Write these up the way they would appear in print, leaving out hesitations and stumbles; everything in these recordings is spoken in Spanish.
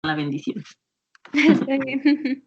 la bendición. Está bien.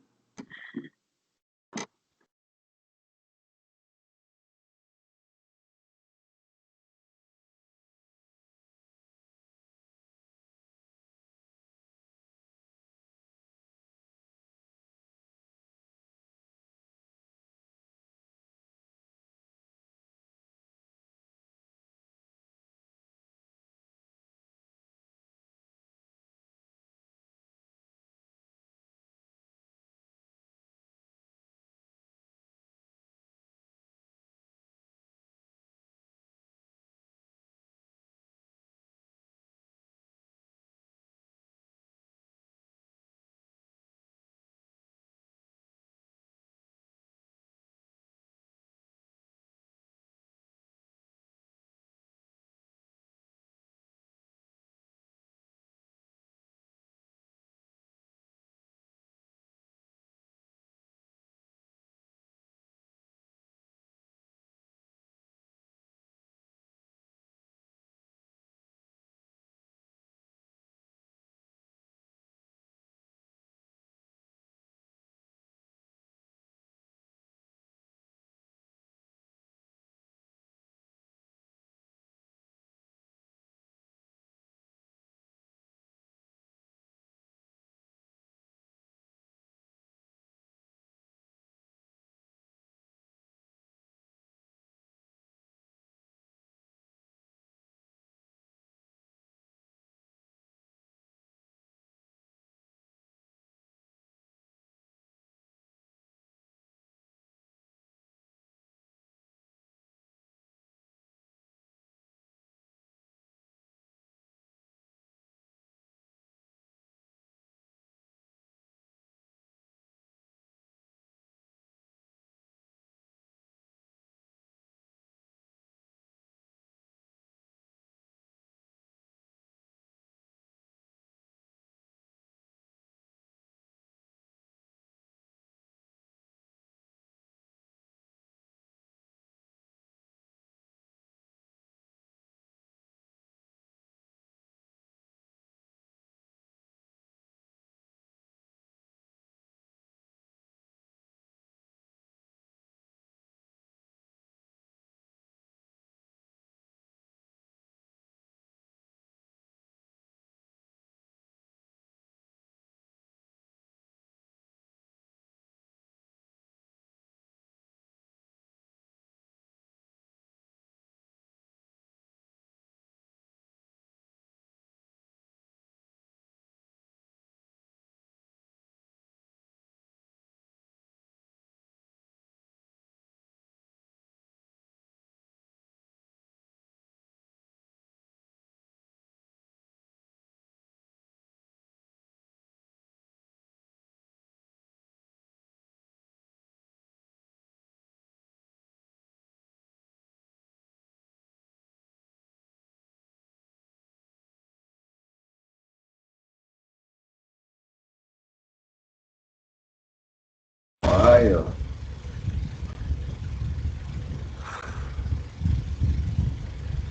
Ay, Dios.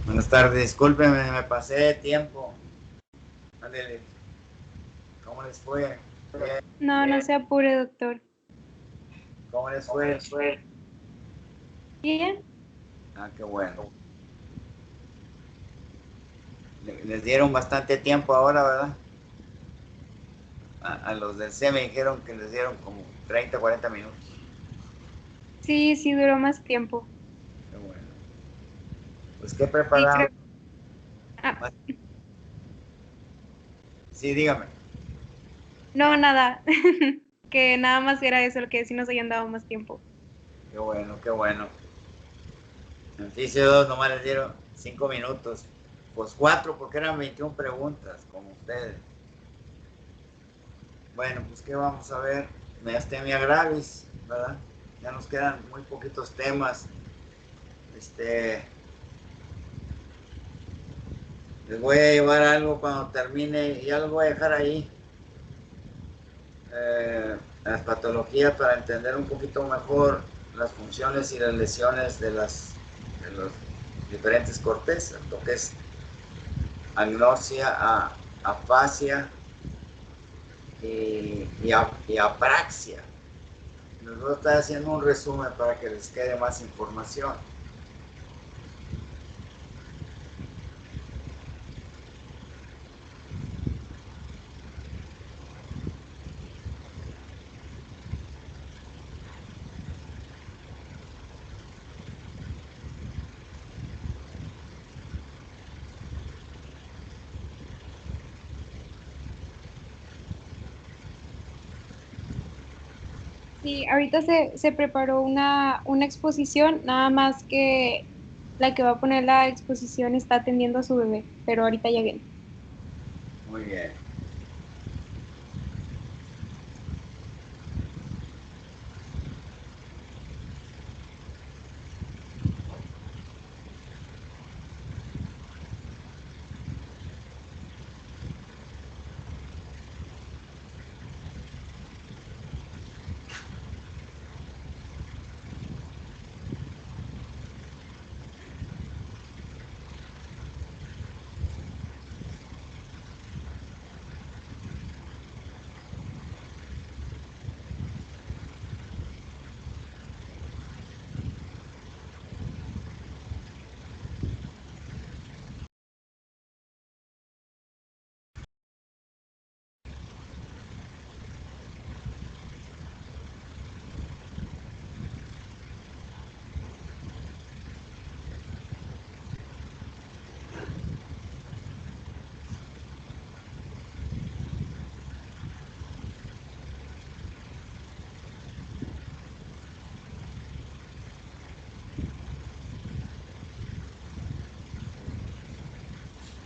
Buenas tardes, discúlpenme, me pasé de tiempo. Ándale. ¿Cómo les fue? Bien. No, no se apure, doctor. ¿Cómo les fue? Bien. Ah, qué bueno. Les dieron bastante tiempo ahora, ¿verdad? A los del C me dijeron que les dieron como 30, 40 minutos. Sí, sí duró más tiempo. Qué bueno. Pues, ¿qué Sí, prepararon? Ah, Sí, dígame. no, nada. Que nada más era eso, lo que sí nos hayan dado más tiempo. Qué bueno, qué bueno. En FISIO 2 nomás les dieron 5 minutos. Pues 4 porque eran 21 preguntas, como ustedes. Bueno, pues ¿qué vamos a ver? Miastenia gravis, ¿verdad? Ya nos quedan muy poquitos temas. Les voy a llevar algo cuando termine, y ya los voy a dejar ahí. Las patologías para entender un poquito mejor las funciones y las lesiones de los diferentes cortes, lo que es agnosia, afasia, y apraxia. Nosotros estamos haciendo un resumen para que les quede más información. Sí, ahorita se preparó una exposición, nada más que la que va a poner la exposición está atendiendo a su bebé, pero ahorita ya viene. Muy bien.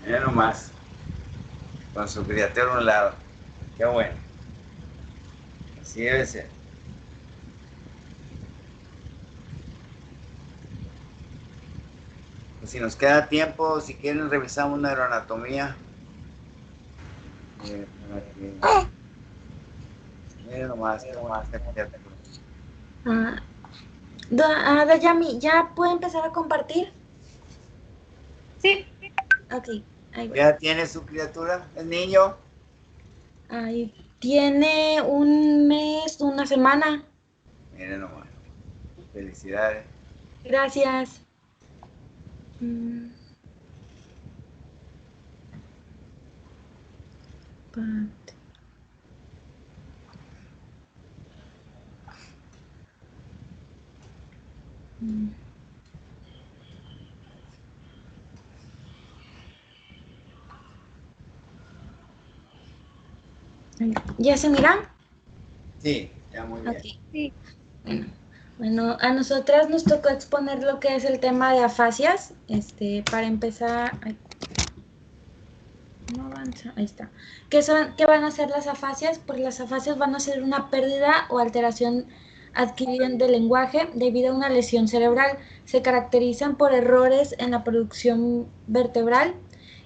Mira nomás, con su criatura a un lado. Qué bueno. Así debe ser. Pues si nos queda tiempo, si quieren revisamos una neuroanatomía. Mira nomás, qué buena esta criatura. Dayami, ¿ya puede empezar a compartir? Sí, Ok, ahí va. ¿Ya tiene su criatura, el niño? Ahí tiene un mes, una semana. Miren nomás. Felicidades. Gracias. Mm. Parte. Mm. ¿Ya se miran? Sí, ya muy bien. Ok. sí. Bueno, a nosotras nos tocó exponer lo que es el tema de afasias. Para empezar, ay, no avanza, ahí está. ¿Qué van a ser las afasias? Pues las afasias van a ser una pérdida o alteración adquirida del lenguaje debido a una lesión cerebral. Se caracterizan por errores en la producción vertebral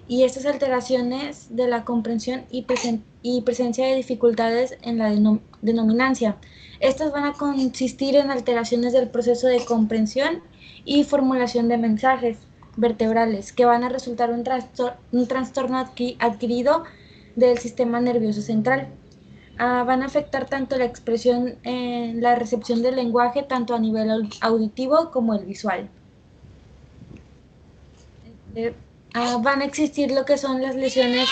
y estas alteraciones de la comprensión y presencia de dificultades en la denominancia. Estas van a consistir en alteraciones del proceso de comprensión y formulación de mensajes vertebrales que van a resultar un trastorno adquirido del sistema nervioso central. Van a afectar tanto la expresión en la recepción del lenguaje, tanto a nivel auditivo como el visual. Van a existir lo que son las lesiones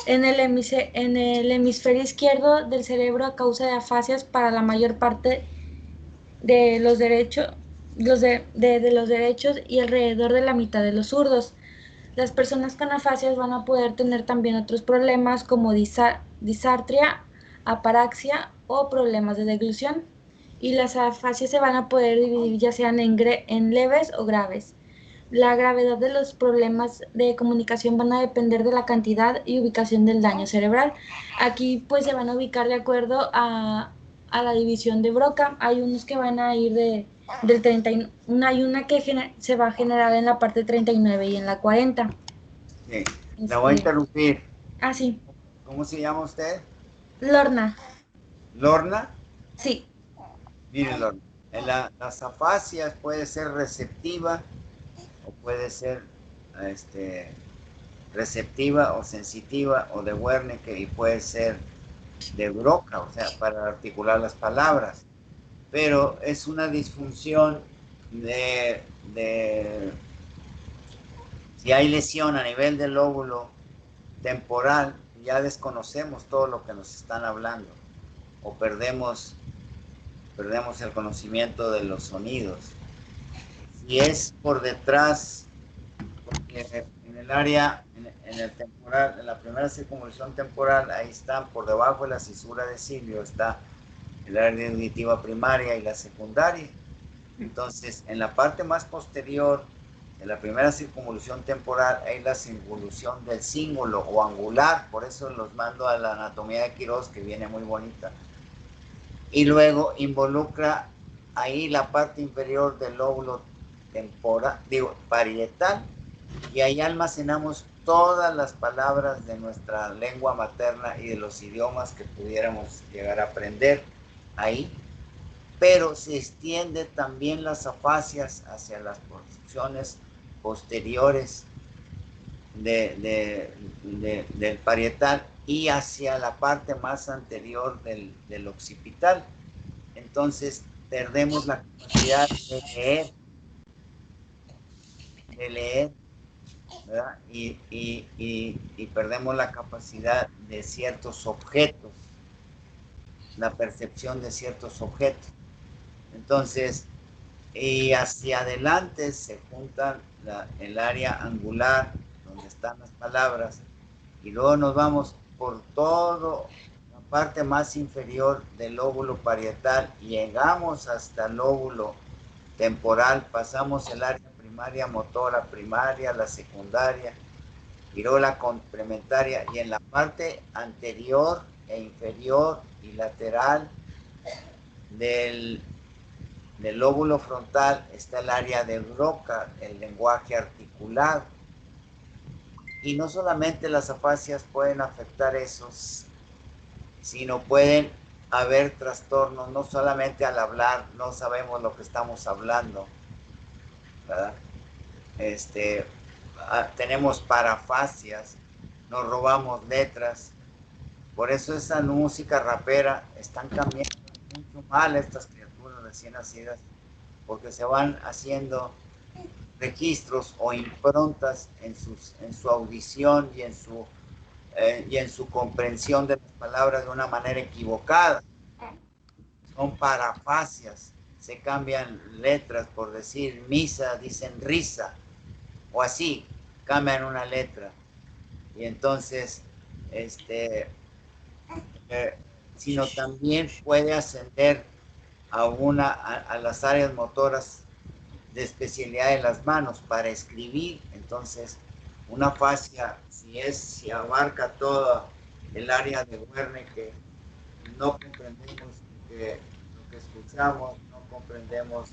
en el hemisferio izquierdo del cerebro a causa de afasias para la mayor parte de los derechos, de los derechos y alrededor de la mitad de los zurdos. Las personas con afasias van a poder tener también otros problemas como disartria, aparaxia o problemas de deglución. Y las afasias se van a poder dividir ya sean en leves o graves. La gravedad de los problemas de comunicación van a depender de la cantidad y ubicación del daño cerebral. Aquí pues se van a ubicar de acuerdo a la división de Broca. Hay unos que van a ir del 31, hay una que se va a generar en la parte 39 y en la 40. Sí. La voy a interrumpir. Sí. ¿Cómo se llama usted? Lorna. ¿Lorna? Sí. Miren, Lorna, las afasias puede ser receptiva o puede ser receptiva o sensitiva o de Wernicke, y puede ser de Broca, o sea, para articular las palabras. Pero es una disfunción de si hay lesión a nivel del lóbulo temporal, ya desconocemos todo lo que nos están hablando, o perdemos el conocimiento de los sonidos. Si es por detrás, porque en el área, en el temporal, en la primera circunvolución temporal, ahí están por debajo de la cisura de cilio, está el área auditiva primaria y la secundaria. Entonces, en la parte más posterior de la primera circunvolución temporal hay la circunvolución del cíngulo o angular, por eso los mando a la anatomía de Quirós, que viene muy bonita. Y luego involucra ahí la parte inferior del lóbulo temporal, parietal, y ahí almacenamos todas las palabras de nuestra lengua materna y de los idiomas que pudiéramos llegar a aprender ahí. Pero se extiende también las afasias hacia las porciones posteriores del parietal y hacia la parte más anterior del occipital. Entonces perdemos la capacidad de leer, ¿verdad? Y perdemos la capacidad de ciertos objetos, la percepción de ciertos objetos. Entonces, y hacia adelante se juntan el área angular, donde están las palabras, y luego nos vamos por todo la parte más inferior del lóbulo parietal, llegamos hasta el lóbulo temporal, pasamos el área primaria motora primaria, la secundaria, y luego la complementaria, y en la parte anterior e inferior y lateral del lóbulo frontal está el área de Broca, el lenguaje articulado. Y no solamente las afasias pueden afectar esos, sino pueden haber trastornos, no solamente al hablar, no sabemos lo que estamos hablando, ¿verdad? Tenemos parafasias, nos robamos letras, por eso esa música rapera están cambiando mucho mal estas criaturas recién nacidas, porque se van haciendo registros o improntas en su audición y en su comprensión de las palabras de una manera equivocada. Son parafasias, se cambian letras, por decir misa, dicen risa, o así, cambian una letra. Y entonces, sino también puede ascender a las áreas motoras de especialidad de las manos para escribir. Entonces, una fascia, si abarca toda el área de Wernicke, no comprendemos lo que escuchamos, no comprendemos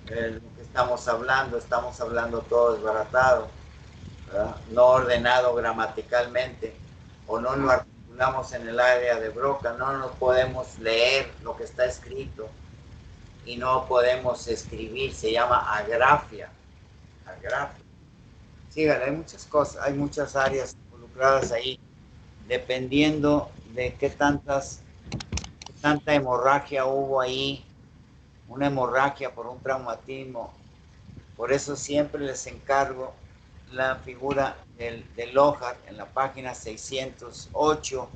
lo que estamos hablando todo desbaratado, ¿verdad? No ordenado gramaticalmente, o no lo articulamos en el área de Broca, no nos podemos leer lo que está escrito y no podemos escribir, se llama agrafia. Sígale, hay muchas cosas, hay muchas áreas involucradas ahí, dependiendo de qué tanta hemorragia hubo ahí, una hemorragia por un traumatismo. Por eso siempre les encargo la figura del Lohar en la página 608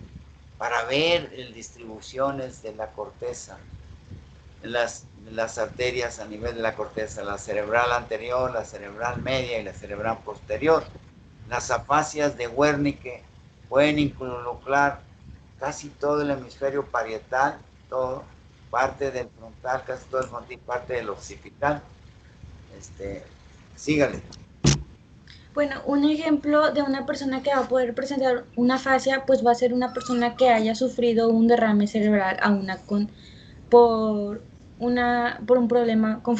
para ver distribuciones de la corteza, las arterias a nivel de la corteza, la cerebral anterior, la cerebral media y la cerebral posterior. Las afasias de Wernicke pueden involucrar casi todo el hemisferio parietal, todo, parte del frontal, casi todo el frontal, parte del occipital. Sígale. Bueno, un ejemplo de una persona que va a poder presentar una afasia, pues va a ser una persona que haya sufrido un derrame cerebral por un problema con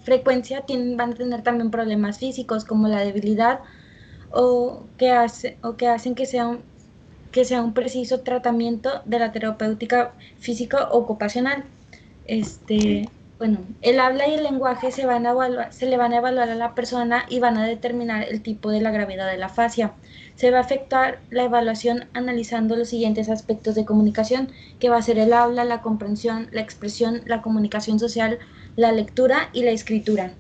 frecuencia van a tener también problemas físicos como la debilidad o que hacen que sea un preciso tratamiento de la terapéutica física ocupacional. Bueno, el habla y el lenguaje se le van a evaluar a la persona y van a determinar el tipo de la gravedad de la afasia. Se va a efectuar la evaluación analizando los siguientes aspectos de comunicación, que va a ser el habla, la comprensión, la expresión, la comunicación social, la lectura y la escritura.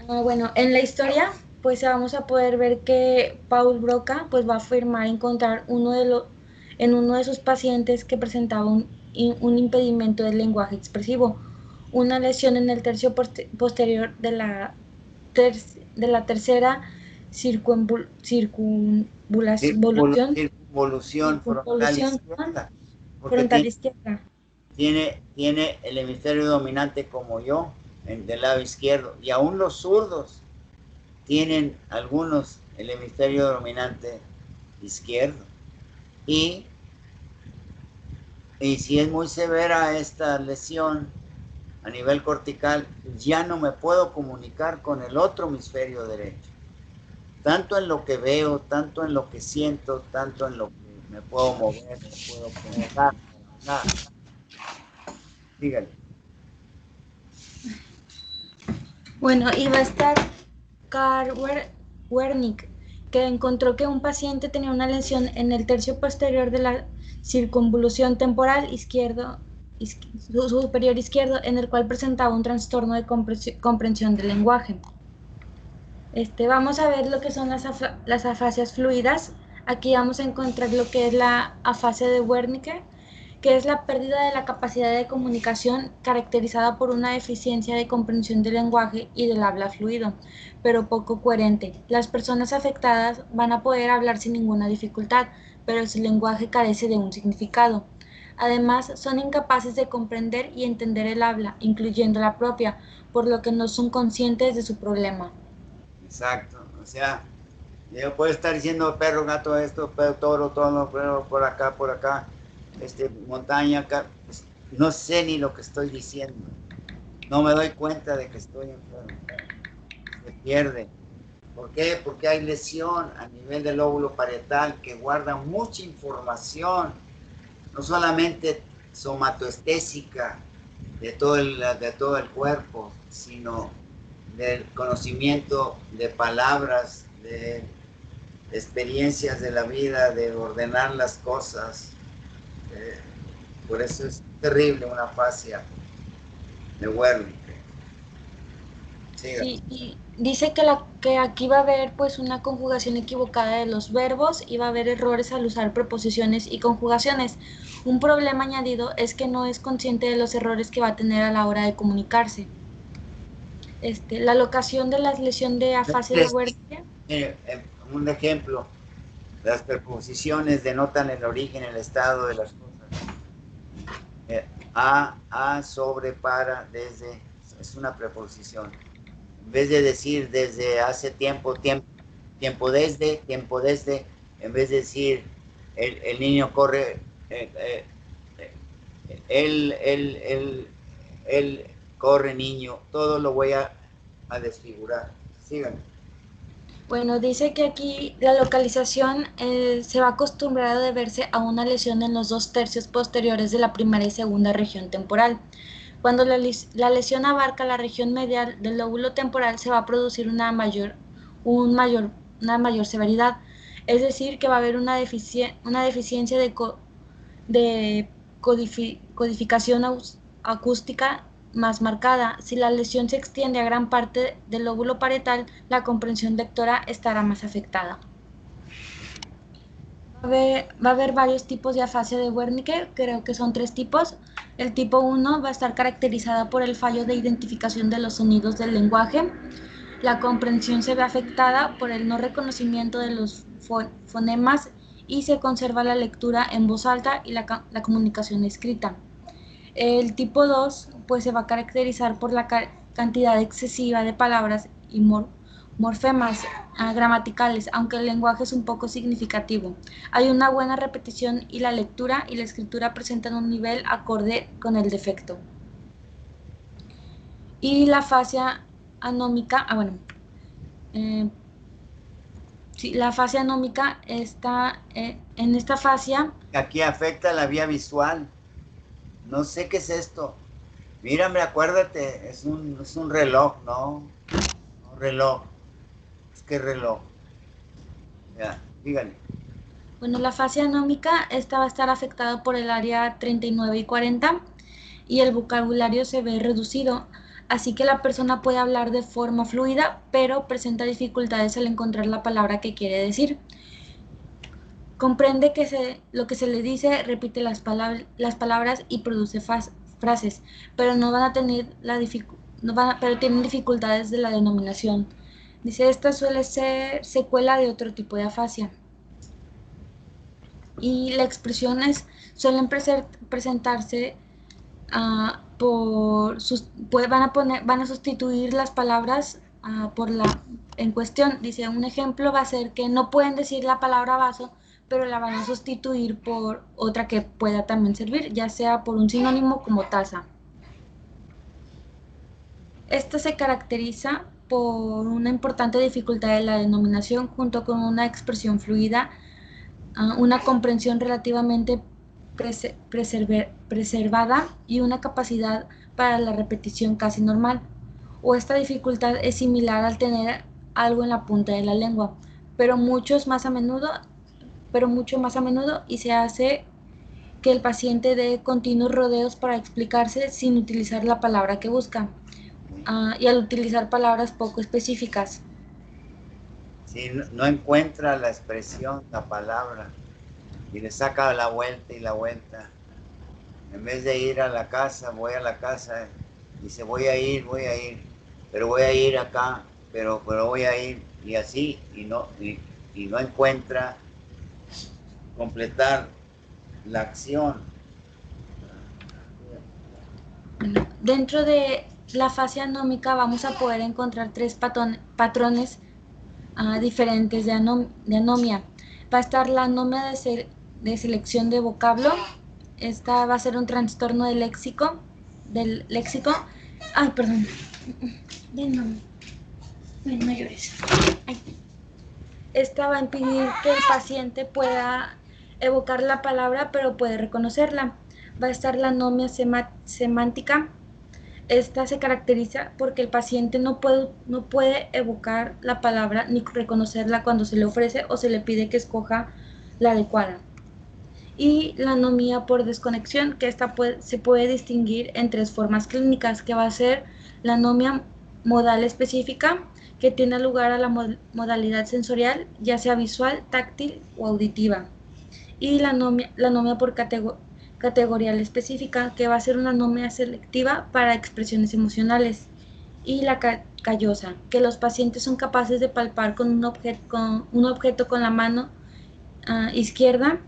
Bueno, en la historia, pues vamos a poder ver que Paul Broca pues va a afirmar encontrar en uno de sus pacientes que presentaba un impedimento del lenguaje expresivo, una lesión en el tercio posterior de de la tercera circunvolución, Circunvolución frontal circunvolución izquierda, porque frontal izquierda. tiene el hemisferio dominante como yo, del lado izquierdo, y aún los zurdos tienen algunos el hemisferio dominante izquierdo. Y si es muy severa esta lesión a nivel cortical, ya no me puedo comunicar con el otro hemisferio derecho. Tanto en lo que veo, tanto en lo que siento, tanto en lo que me puedo mover, me puedo pensar. Nada. Dígale. Bueno, y va a estar Karl Wernicke, que encontró que un paciente tenía una lesión en el tercio posterior de la circunvolución temporal superior izquierdo, en el cual presentaba un trastorno de comprensión del lenguaje. Vamos a ver lo que son las afasias fluidas. Aquí vamos a encontrar lo que es la afasia de Wernicke, que es la pérdida de la capacidad de comunicación caracterizada por una deficiencia de comprensión del lenguaje y del habla fluido, pero poco coherente. Las personas afectadas van a poder hablar sin ninguna dificultad, pero su lenguaje carece de un significado. Además, son incapaces de comprender y entender el habla, incluyendo la propia, por lo que no son conscientes de su problema. Exacto, o sea, yo puedo estar diciendo perro, gato, esto, perro, toro, tono, perro, por acá, montaña, acá, pues, no sé ni lo que estoy diciendo, no me doy cuenta de que estoy enfermo, se pierde. ¿Por qué? Porque hay lesión a nivel del lóbulo parietal que guarda mucha información, no solamente somatoestésica de todo el cuerpo, sino del conocimiento de palabras, de experiencias de la vida, de ordenar las cosas. Por eso es terrible una afasia de Wernicke. Sí, y dice que aquí va a haber pues una conjugación equivocada de los verbos y va a haber errores al usar preposiciones y conjugaciones. Un problema añadido es que no es consciente de los errores que va a tener a la hora de comunicarse. La locación de la lesión de afasia de Wernicke. Un ejemplo, las preposiciones denotan el origen, el estado de las cosas. A, sobre, para, desde, es una preposición. En vez de decir desde hace tiempo desde, en vez de decir el niño corre, él corre niño, todo lo voy a desfigurar. Síganme. Bueno, dice que aquí la localización se va a acostumbrar a deberse a una lesión en los 2 tercios posteriores de la primera y segunda región temporal. Cuando la lesión abarca la región medial del lóbulo temporal, se va a producir una mayor severidad. Es decir, que va a haber una deficiencia de codificación acústica más marcada. Si la lesión se extiende a gran parte del lóbulo parietal, la comprensión lectora estará más afectada. Va a haber varios tipos de afasia de Wernicke, creo que son 3 tipos. El tipo 1 va a estar caracterizada por el fallo de identificación de los sonidos del lenguaje. La comprensión se ve afectada por el no reconocimiento de los fonemas y se conserva la lectura en voz alta y la comunicación escrita. El tipo 2 pues se va a caracterizar por la cantidad excesiva de palabras y morfemas gramaticales, aunque el lenguaje es un poco significativo. Hay una buena repetición y la lectura y la escritura presentan un nivel acorde con el defecto. Y la afasia anómica, sí, la afasia anómica está en esta afasia. Aquí afecta la vía visual. No sé qué es esto. Mírame, acuérdate, es un reloj, ¿no? Un reloj. Es que reloj. Ya, dígale. Bueno, la fascia anómica, esta va a estar afectada por el área 39 y 40 y el vocabulario se ve reducido, así que la persona puede hablar de forma fluida, pero presenta dificultades al encontrar la palabra que quiere decir. Comprende lo que se le dice, repite las palabras y produce frases, pero no van a tener pero tienen dificultades de la denominación. Dice, esta suele ser secuela de otro tipo de afasia. Y las expresiones suelen presentarse van a sustituir las palabras por la en cuestión. Dice, un ejemplo va a ser que no pueden decir la palabra vaso, pero la van a sustituir por otra que pueda también servir, ya sea por un sinónimo como taza. Esta se caracteriza por una importante dificultad de la denominación junto con una expresión fluida, una comprensión relativamente preservada y una capacidad para la repetición casi normal. O esta dificultad es similar al tener algo en la punta de la lengua, pero mucho más a menudo y se hace que el paciente dé continuos rodeos para explicarse sin utilizar la palabra que busca, y al utilizar palabras poco específicas. Si no encuentra la expresión, la palabra, y le saca la vuelta y la vuelta. En vez de ir a la casa, voy a la casa, dice voy a ir, pero voy a ir acá, pero voy a ir, y así, y no encuentra completar la acción. Dentro de la fascia anómica vamos a poder encontrar tres patrones diferentes de anomia. Va a estar la anomia de selección de vocablo. Esta va a ser un trastorno del léxico. Ay, perdón. No llores. Ay. Esta va a impedir que el paciente pueda evocar la palabra, pero puede reconocerla. Va a estar la anomia semántica. Esta se caracteriza porque el paciente no puede evocar la palabra ni reconocerla cuando se le ofrece o se le pide que escoja la adecuada. Y la anomia por desconexión, que se puede distinguir en tres formas clínicas, que va a ser la anomia modal específica, que tiene lugar a la modalidad sensorial, ya sea visual, táctil o auditiva. Y la anomia por categorial específica, que va a ser una anomia selectiva para expresiones emocionales. Y la callosa, que los pacientes son capaces de palpar con un objeto con la mano izquierda,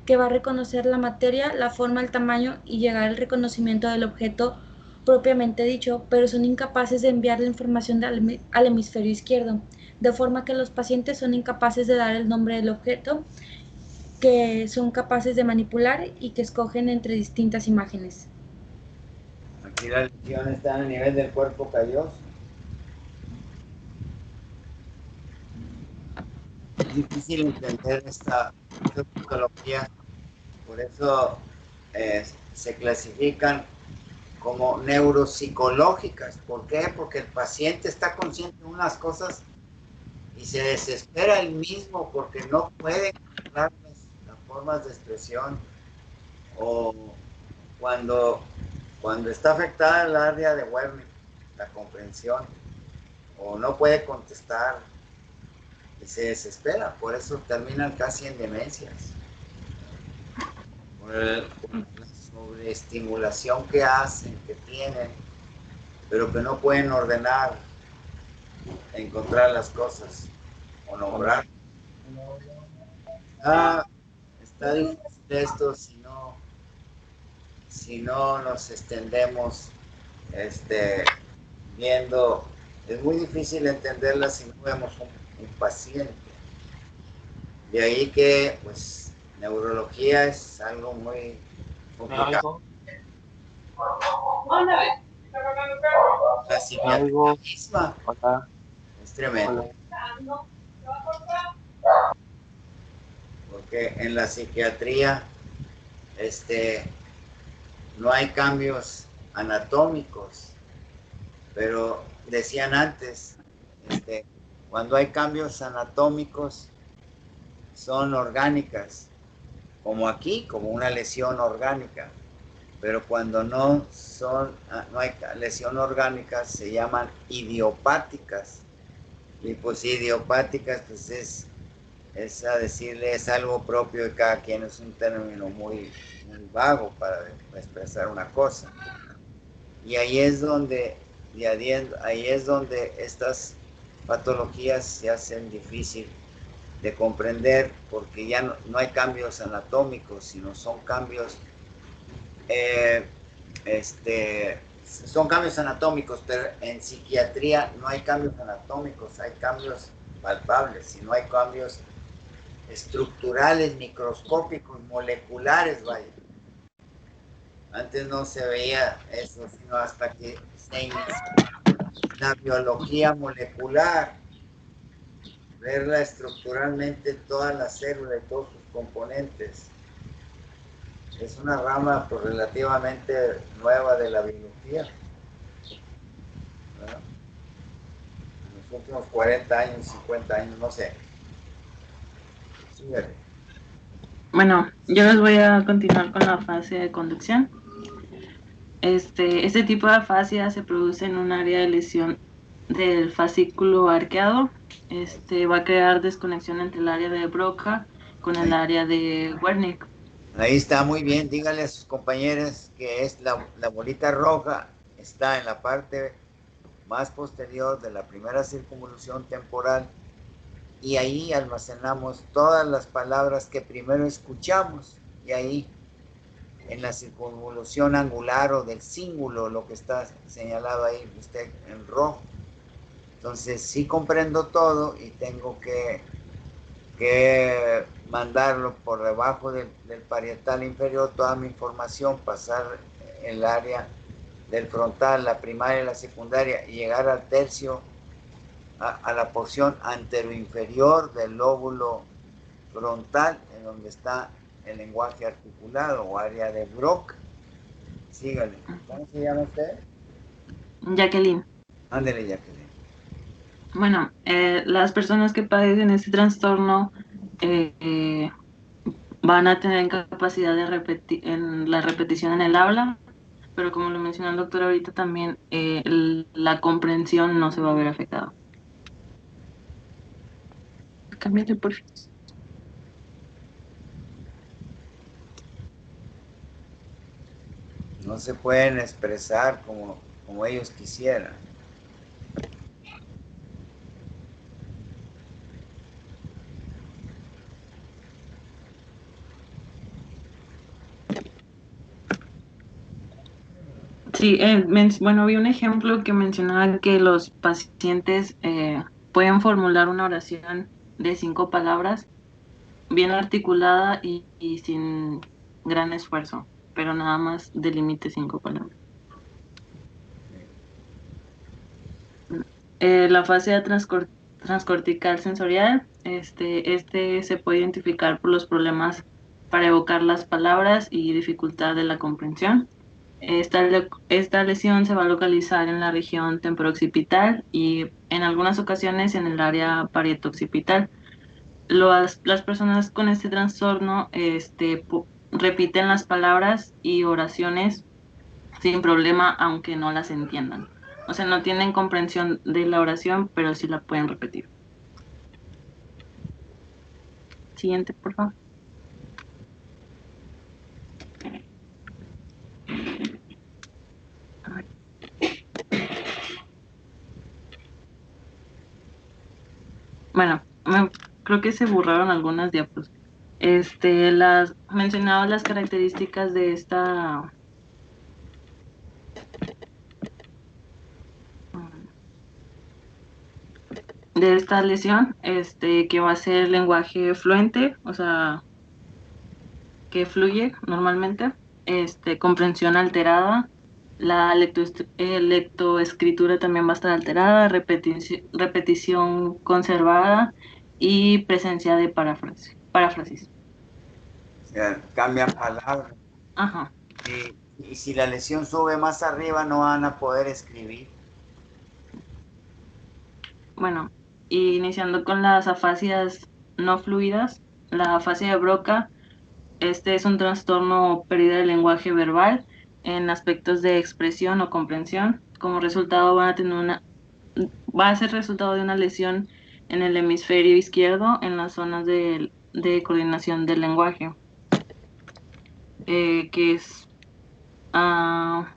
que va a reconocer la materia, la forma, el tamaño y llegar al reconocimiento del objeto propiamente dicho, pero son incapaces de enviar la información al hemisferio izquierdo, de forma que los pacientes son incapaces de dar el nombre del objeto, que son capaces de manipular y que escogen entre distintas imágenes. Aquí la lesión está a nivel del cuerpo calloso. Es difícil entender esta patología, por eso se clasifican como neuropsicológicas. ¿Por qué? Porque el paciente está consciente de unas cosas y se desespera él mismo porque no puede encontrar las formas de expresión, o cuando está afectada el área de Wernicke, la comprensión, o no puede contestar y se desespera, por eso terminan casi en demencias, por la sobreestimulación que hacen, que tienen, pero que no pueden ordenar, encontrar las cosas o nombrar. Está difícil esto si no nos extendemos viendo. Es muy difícil entenderla si no vemos un paciente. De ahí que, pues, neurología es algo muy complicado. La psiquiatría misma es tremendo. Porque en la psiquiatría no hay cambios anatómicos, pero decían antes, cuando hay cambios anatómicos son orgánicas, como aquí, como una lesión orgánica, pero cuando no hay lesión orgánica se llaman idiopáticas, y pues idiopáticas pues es a decirle, es algo propio de cada quien, es un término muy, muy vago para expresar una cosa. Y ahí es donde estas patologías se hacen difícil de comprender, porque ya no hay cambios anatómicos, sino son cambios, son cambios anatómicos, pero en psiquiatría no hay cambios anatómicos, hay cambios palpables, sino hay cambios estructurales, microscópicos, moleculares, vaya. Antes no se veía eso, sino hasta que se inició la biología molecular, verla estructuralmente toda la célula y todos sus componentes. Es una rama pues, relativamente nueva de la biología, ¿no? En los últimos 40 años, 50 años, no sé. Síguele. Bueno, yo les voy a continuar con la fase de conducción. Este tipo de afasia se produce en un área de lesión del fascículo arqueado. Va a crear desconexión entre el área de Broca con el área de Wernicke. Ahí está, muy bien. Dígale a sus compañeras que es la bolita roja, está en la parte más posterior de la primera circunvolución temporal, y ahí almacenamos todas las palabras que primero escuchamos, y ahí en la circunvolución angular o del cíngulo, lo que está señalado ahí usted en rojo. Entonces sí comprendo todo y tengo que mandarlo por debajo del parietal inferior, toda mi información, pasar el área del frontal, la primaria y la secundaria, y llegar al tercio, a la porción anteroinferior del lóbulo frontal, en donde está el lenguaje articulado o área de Broca. Sígale. ¿Cómo se llama usted? Jacqueline. Ándele, Jacqueline. Bueno, las personas que padecen este trastorno van a tener incapacidad de repetir en la repetición en el habla, pero como lo mencionó el doctor ahorita también, la comprensión no se va a ver afectada. Cámbiale, por favor. No se pueden expresar como ellos quisieran. Sí, bueno, vi un ejemplo que mencionaba que los pacientes pueden formular una oración de 5 palabras bien articulada y sin gran esfuerzo, pero nada más delimite 5 palabras. La fase transcortical sensorial, se puede identificar por los problemas para evocar las palabras y dificultad de la comprensión. Esta lesión se va a localizar en la región temporooccipital y en algunas ocasiones en el área parietoccipital. Las personas con este trastorno repiten las palabras y oraciones sin problema, aunque no las entiendan. O sea, no tienen comprensión de la oración, pero sí la pueden repetir. Siguiente, por favor. Bueno, creo que se borraron algunas diapos. Mencionaba las características de esta lesión, que va a ser lenguaje fluente, o sea, que fluye normalmente, comprensión alterada, la lectoescritura también va a estar alterada, repetición conservada y presencia de paráfrasis. O sea, cambian palabras. Ajá. Y Y si la lesión sube más arriba, no van a poder escribir. Bueno, iniciando con las afasias no fluidas, la afasia de Broca, este es un trastorno o pérdida del lenguaje verbal en aspectos de expresión o comprensión. Como resultado va a ser resultado de una lesión en el hemisferio izquierdo en las zonas de coordinación del lenguaje, que es ah,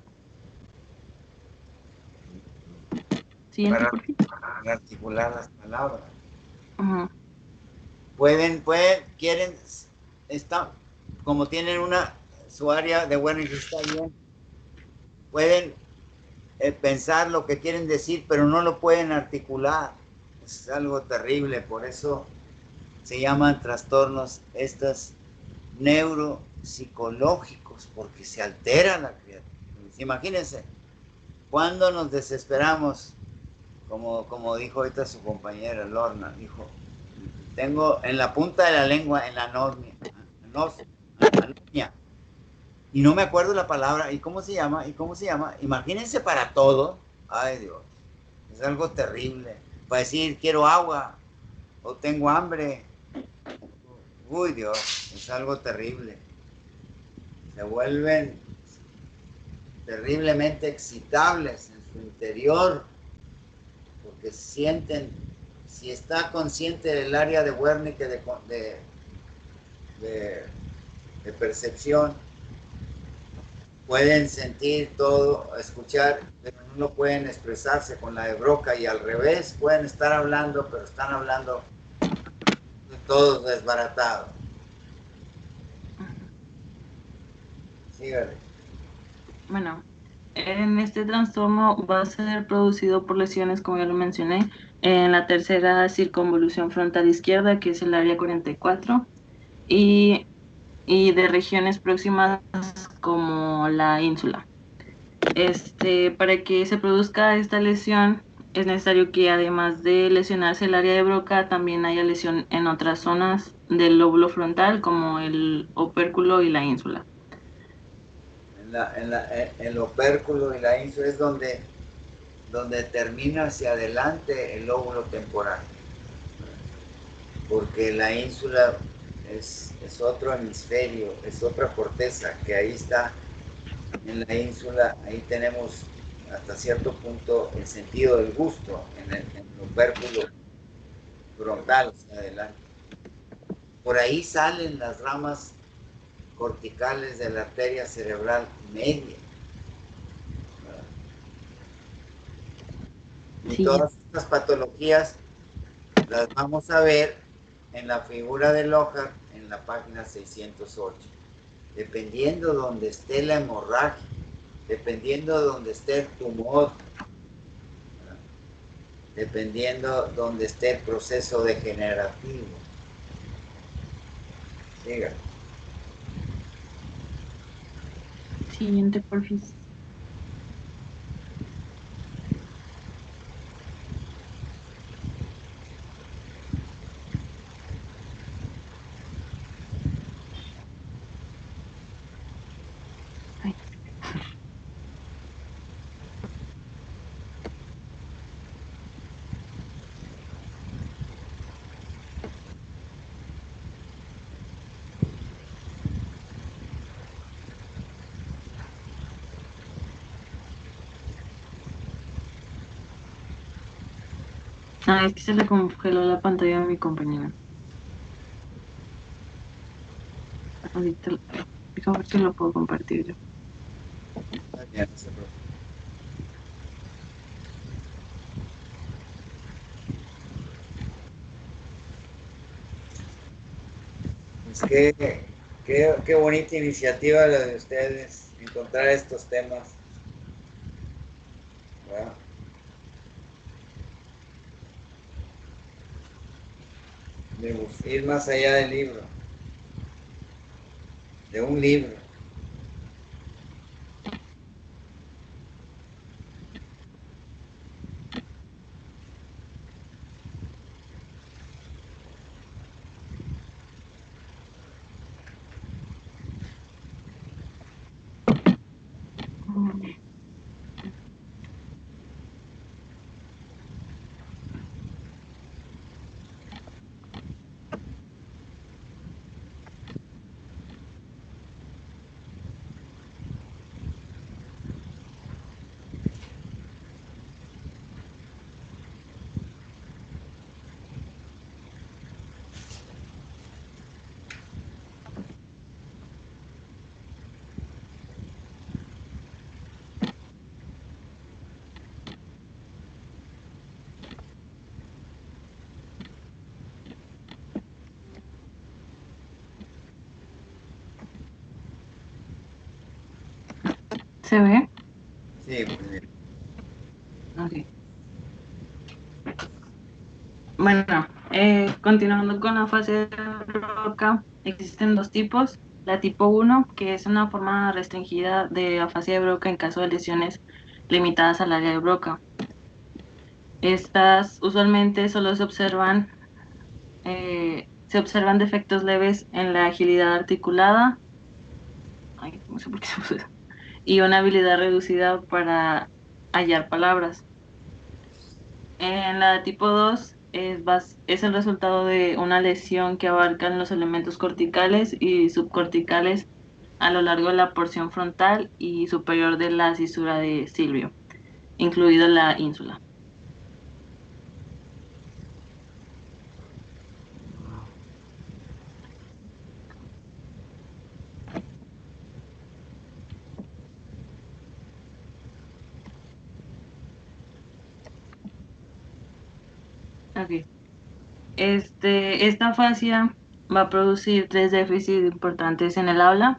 siguiente, Para, por fin. para articular las palabras. Ujú. Quieren, como tienen su área de Wernicke está bien, pueden pensar lo que quieren decir, pero no lo pueden articular. Es algo terrible, por eso se llaman trastornos estos neuropsicológicos, porque se altera la criatura. Imagínense, cuando nos desesperamos, como dijo ahorita su compañera Lorna, dijo, tengo en la punta de la lengua, en la anomia, y no me acuerdo la palabra, ¿y cómo se llama? ¿Y cómo se llama? Imagínense para todo. Ay, Dios, es algo terrible. Para decir, quiero agua, o tengo hambre. Uy, Dios, es algo terrible. Se vuelven terriblemente excitables en su interior, porque sienten, si está consciente del área de Wernicke de, de percepción, pueden sentir todo, escuchar, pero no lo pueden expresarse con la de Broca, y al revés, pueden estar hablando, pero están hablando todos desbaratados. Sígale. Bueno, en este trastorno va a ser producido por lesiones, como ya lo mencioné, en la tercera circunvolución frontal izquierda, que es el área 44, y, y de regiones próximas como la ínsula. Para que se produzca esta lesión, es necesario que además de lesionarse el área de Broca, también haya lesión en otras zonas del lóbulo frontal, como el opérculo y la ínsula. El opérculo y la ínsula es donde termina hacia adelante el lóbulo temporal, porque la ínsula es otro hemisferio, es otra corteza, que ahí está. En la ínsula, ahí tenemos hasta cierto punto el sentido del gusto, en el opérculo frontal, hacia adelante. Por ahí salen las ramas corticales de la arteria cerebral media. Y Sí, todas estas patologías las vamos a ver en la figura de Lockhart en la página 608. Dependiendo donde esté la hemorragia, dependiendo donde esté el tumor, dependiendo donde esté el proceso degenerativo. Siga. siguiente, porfis. Ay. Ah, es que se le congeló la pantalla a mi compañera. Ahorita, déjame ver si lo puedo compartir yo. Está bien, no se preocupe. Pues qué bonita iniciativa la de ustedes, encontrar estos temas. ¿Verdad? De ir más allá del libro, de un libro. ¿Se ve? Sí, pues bien. Ok. Bueno, continuando con la fase de Broca, existen dos tipos. La tipo 1, que es una forma restringida de afasia de Broca en caso de lesiones limitadas al área de Broca. Estas usualmente solo se observan defectos leves en la agilidad articulada, ay, no sé por qué se puso eso, y una habilidad reducida para hallar palabras. En la tipo 2 es el resultado de una lesión que abarcan los elementos corticales y subcorticales a lo largo de la porción frontal y superior de la cisura de Silvio, incluido la ínsula. Okay. Esta fascia va a producir tres déficits importantes en el habla.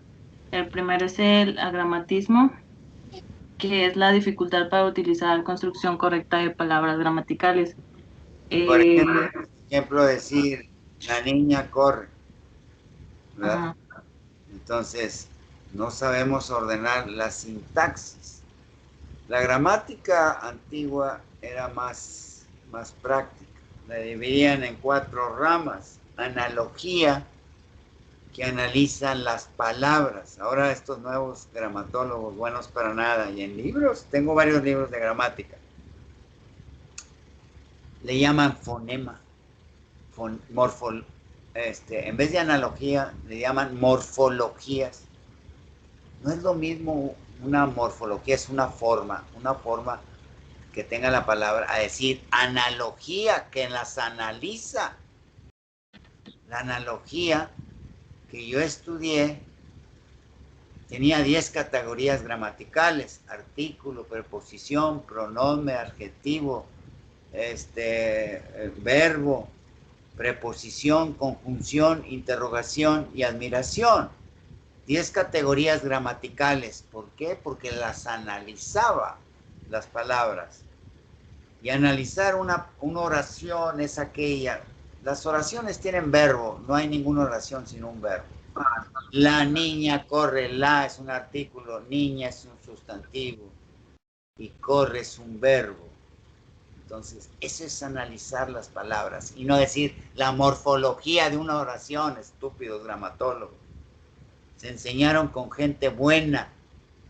El primero es el agramatismo, que es la dificultad para utilizar construcción correcta de palabras gramaticales. Por ejemplo, decir, la niña corre, ¿verdad? Ajá. Entonces, no sabemos ordenar la sintaxis. La gramática antigua era más práctica. La dividían en 4 ramas. Analogía, que analizan las palabras. Ahora estos nuevos gramatólogos, buenos para nada. Y en libros, tengo varios libros de gramática. Le llaman fonema. En vez de analogía, le llaman morfologías. No es lo mismo una morfología, es una forma que tenga la palabra, a decir analogía, que las analiza. La analogía que yo estudié tenía 10 categorías gramaticales: artículo, preposición, pronombre, adjetivo, verbo, preposición, conjunción, interrogación y admiración. 10 categorías gramaticales. ¿Por qué? Porque las analizaba, las palabras. Y analizar una oración es aquella. Las oraciones tienen verbo, no hay ninguna oración sin un verbo. La niña corre, la es un artículo, niña es un sustantivo y corre es un verbo. Entonces, eso es analizar las palabras y no decir la morfología de una oración, estúpidos gramatólogos. Se enseñaron con gente buena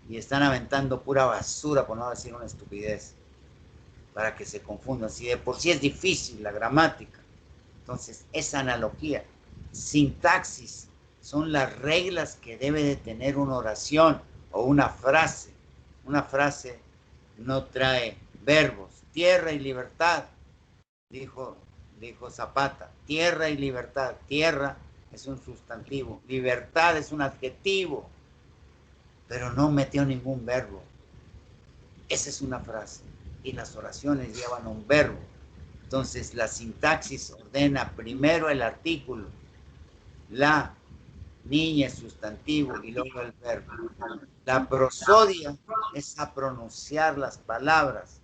y están aventando pura basura, por no decir una estupidez, para que se confundan. Si de por sí es difícil la gramática, entonces esa analogía, sintaxis, son las reglas que debe de tener una oración o una frase. Una frase no trae verbos. Tierra y libertad, dijo Zapata. Tierra y libertad. Tierra es un sustantivo, libertad es un adjetivo, pero no metió ningún verbo. Esa es una frase, y las oraciones llevan un verbo. Entonces la sintaxis ordena primero el artículo, la niña es sustantivo y luego el verbo. La prosodia es a pronunciar las palabras.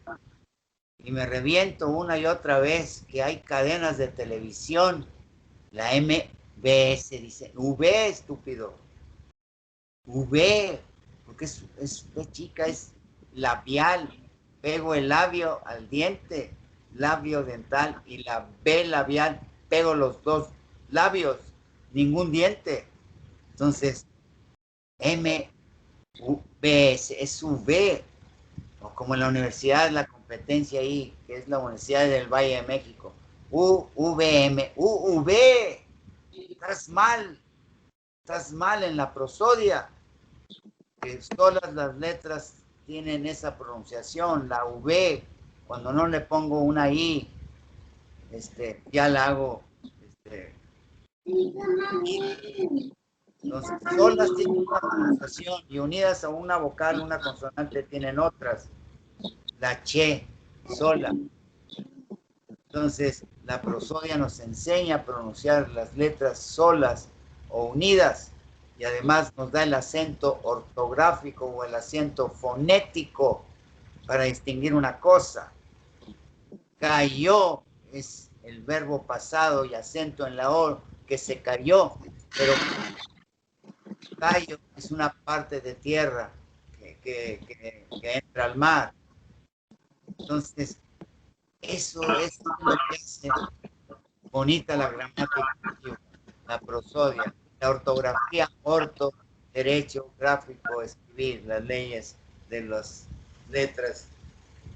Y me reviento una y otra vez que hay cadenas de televisión, la MBS dice, V, estúpido. V, porque es chica, es labial. Pego el labio al diente, labio dental, y la B labial, pego los dos labios, ningún diente. Entonces, MVS es V, o como en la universidad, la competencia ahí, que es la Universidad del Valle de México, UVM, UV, estás mal en la prosodia, que todas las letras tienen esa pronunciación. La V, cuando no le pongo una I, ya la hago, entonces, solas tienen una pronunciación y unidas a una vocal, una consonante, tienen otras. La che, sola. Entonces, la prosodia nos enseña a pronunciar las letras solas o unidas. y además nos da el acento ortográfico o el acento fonético para distinguir una cosa. Cayó es el verbo pasado y acento en la O, que se cayó, pero callo es una parte de tierra que entra al mar. Entonces, eso es lo que hace bonita la gramática, la prosodia, la ortografía, orto, derecho, gráfico, escribir, las leyes de las letras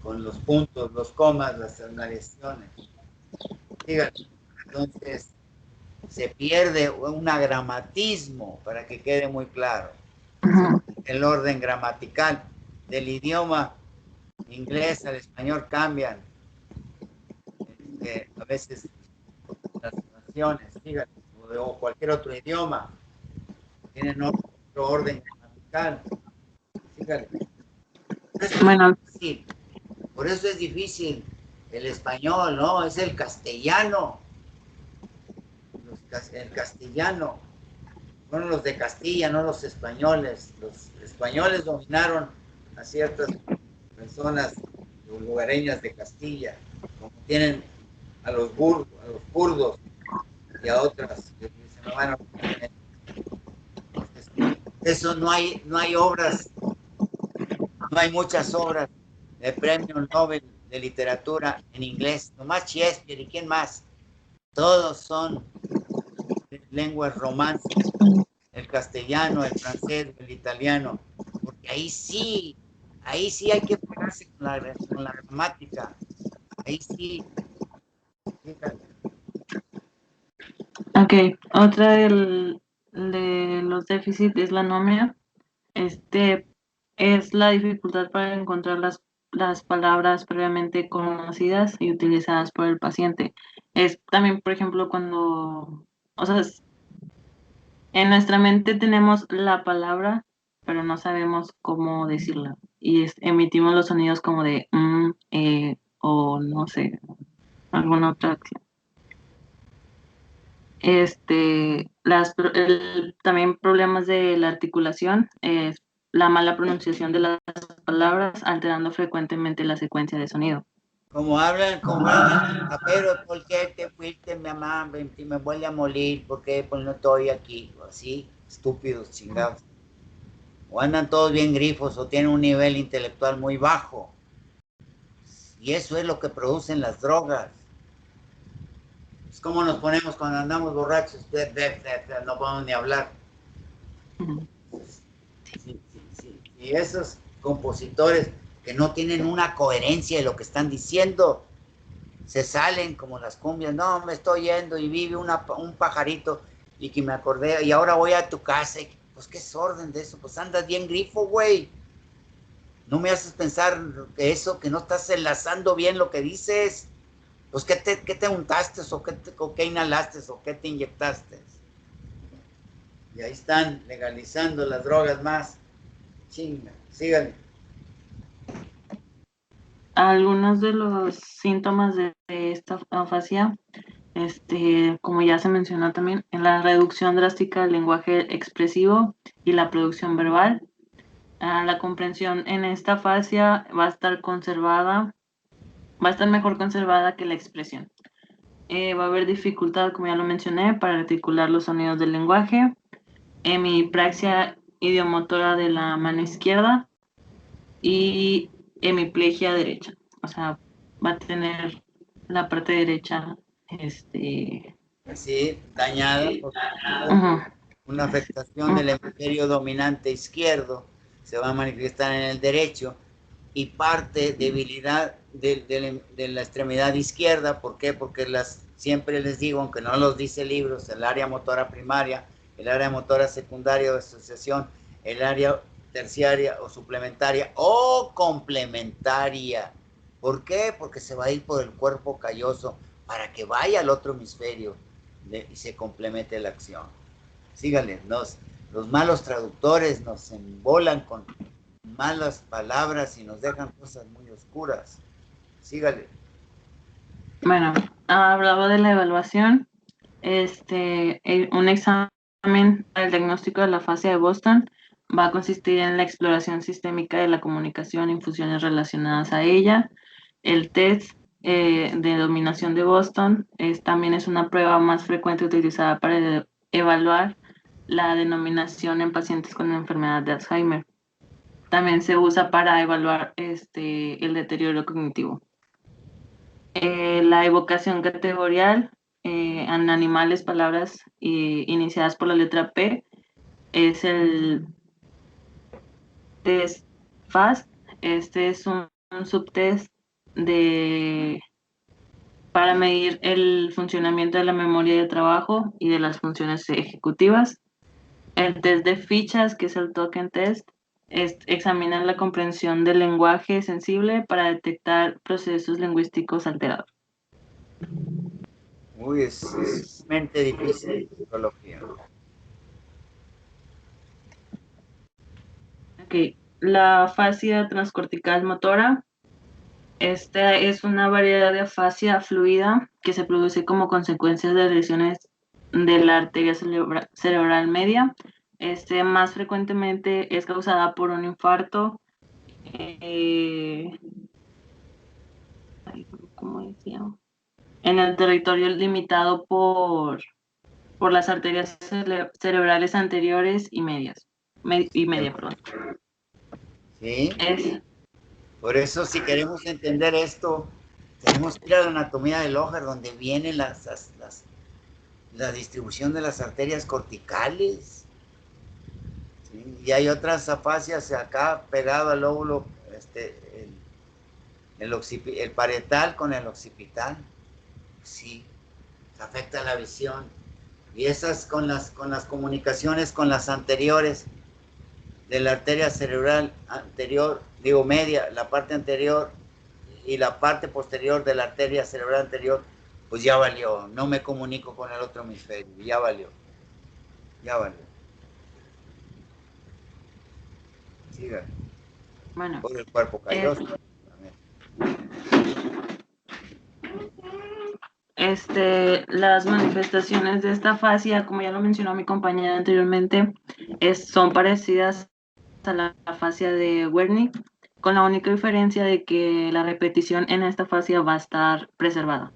con los puntos, los comas, las terminaciones. Entonces, se pierde un gramatismo, para que quede muy claro. El orden gramatical del idioma inglés al español cambian. A veces las naciones, fíjate, o cualquier otro idioma, tienen otro orden gramatical. Fíjate. Bueno, Sí, por eso es difícil el español, ¿no? Es el castellano. El castellano. Fueron los de Castilla, no los españoles. Los españoles dominaron a ciertas personas lugareñas de Castilla, como tienen a los kurdos y a otras que se me van a... Eso no hay obras, no hay muchas obras de premio Nobel de literatura en inglés, nomás Shakespeare y quién más. Todos son lenguas romances, el castellano, el francés, el italiano, porque ahí sí hay que pegarse con la gramática, ahí sí. ok, otra de los déficits es la anomia. Es la dificultad para encontrar las palabras previamente conocidas y utilizadas por el paciente. Es también, por ejemplo, cuando, o sea, en nuestra mente tenemos la palabra, pero no sabemos cómo decirla. Y emitimos los sonidos como de o no sé, alguna otra acción. También problemas de la articulación, la mala pronunciación de las palabras, alterando frecuentemente la secuencia de sonido. Como hablan, pero ¿por qué te fuiste, mi mamá? Me voy a morir, ¿por qué? Pues no estoy aquí, así, estúpidos, chingados. O andan todos bien grifos o tienen un nivel intelectual muy bajo. Y eso es lo que producen las drogas. Es como nos ponemos cuando andamos borrachos, no podemos ni hablar. Y esos compositores que no tienen una coherencia de lo que están diciendo, se salen como las cumbias, no, me estoy yendo y vive un pajarito y que me acordé, y ahora voy a tu casa, pues qué es orden de eso, pues andas bien grifo, güey. No me haces pensar que eso, que no estás enlazando bien lo que dices. Pues qué te untaste o qué inhalaste o qué te inyectaste. Y ahí están legalizando las drogas más. Chinga, síganle. Algunos de los síntomas de esta afasia, como ya se mencionó también, en la reducción drástica del lenguaje expresivo y la producción verbal. La comprensión en esta afasia va a estar mejor conservada que la expresión. Va a haber dificultad, como ya lo mencioné, para articular los sonidos del lenguaje, hemipraxia idiomotora de la mano izquierda y hemiplegia derecha. O sea, va a tener la parte derecha así, dañada por una afectación del hemisferio dominante izquierdo, se va a manifestar en el derecho, y parte debilidad de la extremidad izquierda. ¿Por qué? Porque siempre les digo, aunque no los dice libros, el área motora primaria, el área motora secundaria o asociación, el área terciaria o suplementaria o complementaria. ¿Por qué? Porque se va a ir por el cuerpo calloso para que vaya al otro hemisferio y se complemente la acción. Síganle, los malos traductores nos embolan con malas palabras y nos dejan cosas muy oscuras. Sígale. Bueno, hablaba de la evaluación. Un examen examen para el diagnóstico de la afasia de Boston va a consistir en la exploración sistémica de la comunicación y funciones relacionadas a ella. El test de dominación de Boston también es una prueba más frecuente utilizada para evaluar la denominación en pacientes con enfermedad de Alzheimer. También se usa para evaluar el deterioro cognitivo. La evocación categorial en animales, palabras iniciadas por la letra P, es el test FAST. Este es un subtest para medir el funcionamiento de la memoria de trabajo y de las funciones ejecutivas. El test de fichas, que es el token test, examina la comprensión del lenguaje sensible para detectar procesos lingüísticos alterados. Uy, es sumamente difícil psicología. Okay. La afasia transcortical motora. Esta es una variedad de afasia fluida que se produce como consecuencia de lesiones de la arteria cerebral media. Más frecuentemente es causada por un infarto. ¿Cómo decía? En el territorio limitado por las arterias cerebrales anteriores y medias. Perdón. ¿Sí? Por eso, si queremos entender esto, tenemos que ir a la anatomía del Hojer, donde viene la distribución de las arterias corticales. ¿Sí? Y hay otras afasias acá pegado al lóbulo, el parietal con el occipital. Sí, afecta la visión. Y esas con las comunicaciones con las anteriores de la arteria cerebral anterior, digo media, la parte anterior y la parte posterior de la arteria cerebral anterior, pues ya valió, no me comunico con el otro hemisferio, ya valió. Siga. Bueno. Por el cuerpo calloso. Las manifestaciones de esta afasia, como ya lo mencionó mi compañera anteriormente, son parecidas a la afasia de Wernicke, con la única diferencia de que la repetición en esta afasia va a estar preservada.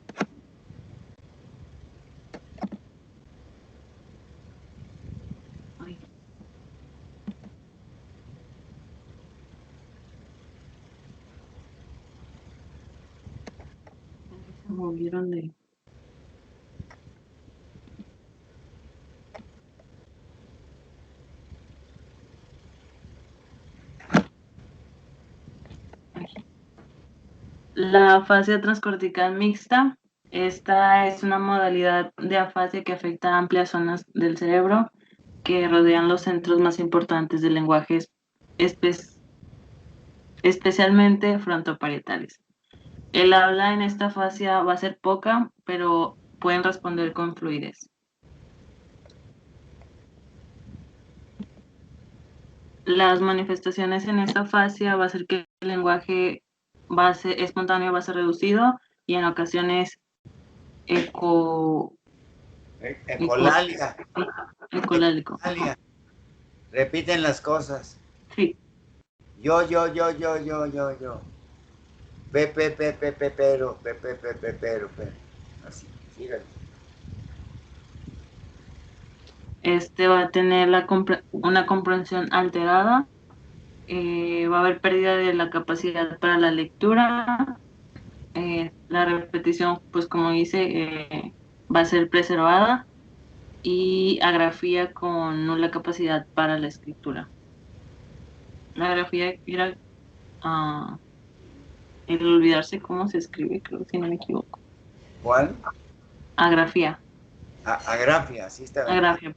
Se movieron de... La afasia transcortical mixta. Esta es una modalidad de afasia que afecta a amplias zonas del cerebro que rodean los centros más importantes del lenguaje, especialmente frontoparietales. El habla en esta afasia va a ser poca, pero pueden responder con fluidez. Las manifestaciones en esta afasia va a ser que el lenguaje espontáneo va a ser reducido y en ocasiones Ecolalia. Ecolálico. Repiten las cosas. Sí. Yo. Pero. Así, síganme. Va a tener una comprensión alterada. Va a haber pérdida de la capacidad para la lectura. La repetición, pues como dice, va a ser preservada. Y agrafía con nula capacidad para la escritura. La agrafía era el olvidarse cómo se escribe, creo, si no me equivoco. ¿Cuál? Agrafía. Agrafia, sí está bien. Agrafia.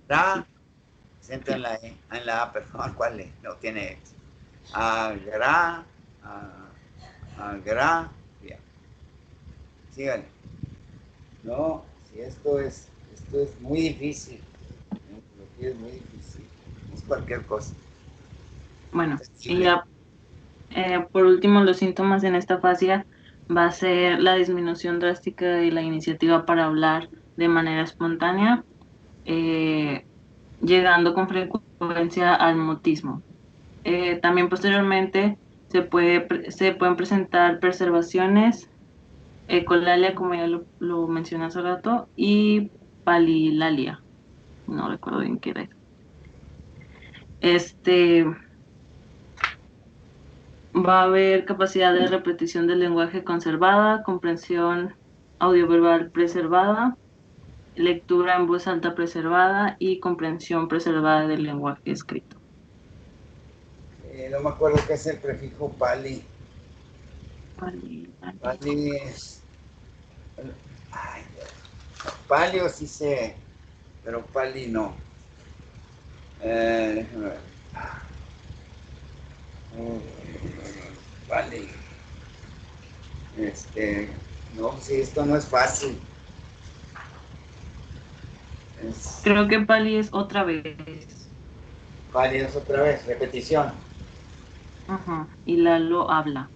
Acento en la A, perdón, ¿cuál es? No tiene X. Agrafia. Síganle. No, si esto es muy difícil. Es muy difícil. Es cualquier cosa. Bueno, y ya por último, los síntomas en esta afasia va a ser la disminución drástica de la iniciativa para hablar de manera espontánea, llegando con frecuencia al mutismo. También posteriormente se pueden presentar preservaciones, ecolalia, como ya lo mencioné hace rato, y palilalia. No recuerdo bien qué era eso. Va a haber capacidad de repetición del lenguaje conservada, comprensión audioverbal preservada, lectura en voz alta preservada y comprensión preservada del lenguaje escrito. No me acuerdo qué es el prefijo pali. Palilalia. Pali es... Ay, palio sí sé, pero pali no. Déjame ver. Pali. No, sí, esto no es fácil. Creo que pali es otra vez. Pali es otra vez, repetición. Ajá. Y Lalo habla.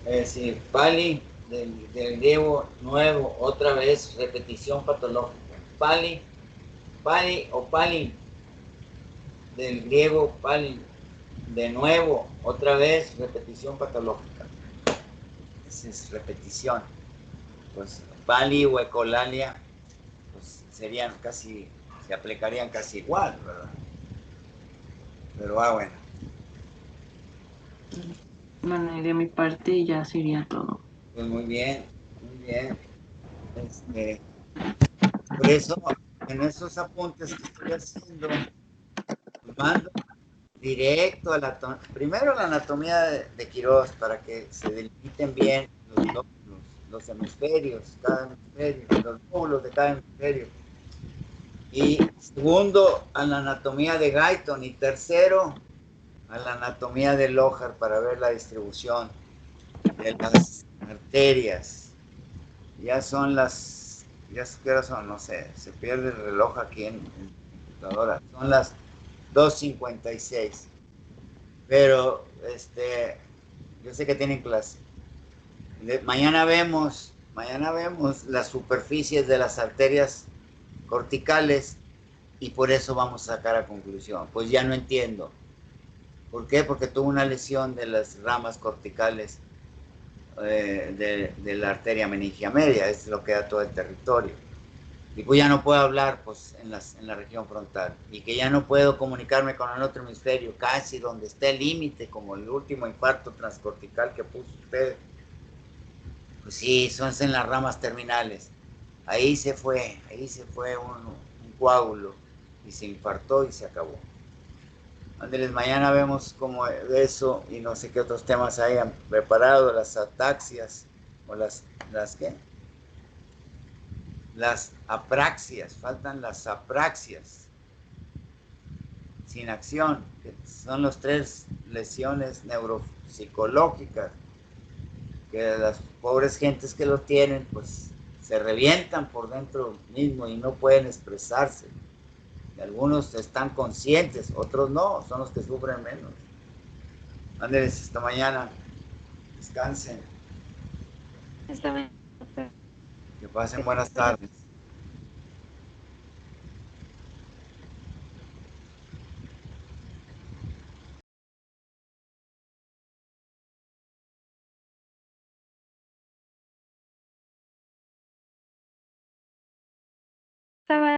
Es decir, pali del griego nuevo, otra vez, repetición patológica. Pali, pali o pali del griego pali, de nuevo, otra vez, repetición patológica. Esa es repetición. Pues pali o ecolalia, pues serían casi, se aplicarían casi igual, ¿verdad? Pero bueno. Bueno, y de mi parte ya sería todo. Pues muy bien, muy bien. Por eso, en esos apuntes que estoy haciendo, mando directo a primero la anatomía de Quirós para que se delimiten bien los hemisferios, cada hemisferio, los lóbulos de cada hemisferio. Y segundo, a la anatomía de Guyton. Y tercero, a la anatomía de Lohar para ver la distribución de las arterias. Ya son ¿qué hora son? No sé, se pierde el reloj aquí en computadora. Son las 2:56. Pero, yo sé que tienen clase. Mañana vemos las superficies de las arterias corticales y por eso vamos a sacar a conclusión. Pues ya no entiendo. ¿Por qué? Porque tuvo una lesión de las ramas corticales de la arteria meningia media, es lo que da todo el territorio. Y pues ya no puedo hablar pues en la región frontal y que ya no puedo comunicarme con el otro hemisferio, casi donde está el límite, como el último infarto transcortical que puso usted. Pues sí, son en las ramas terminales. Ahí se fue un coágulo y se infartó y se acabó. Ándeles, mañana vemos cómo eso y no sé qué otros temas hayan preparado, las ataxias o las ¿qué? Las apraxias, faltan las apraxias sin acción, que son las 3 lesiones neuropsicológicas, que las pobres gentes que lo tienen, pues se revientan por dentro mismo y no pueden expresarse. Y algunos están conscientes, otros no, son los que sufren menos. Ándeles, hasta mañana, descansen, Está bien. que pasen buenas tardes. Estaba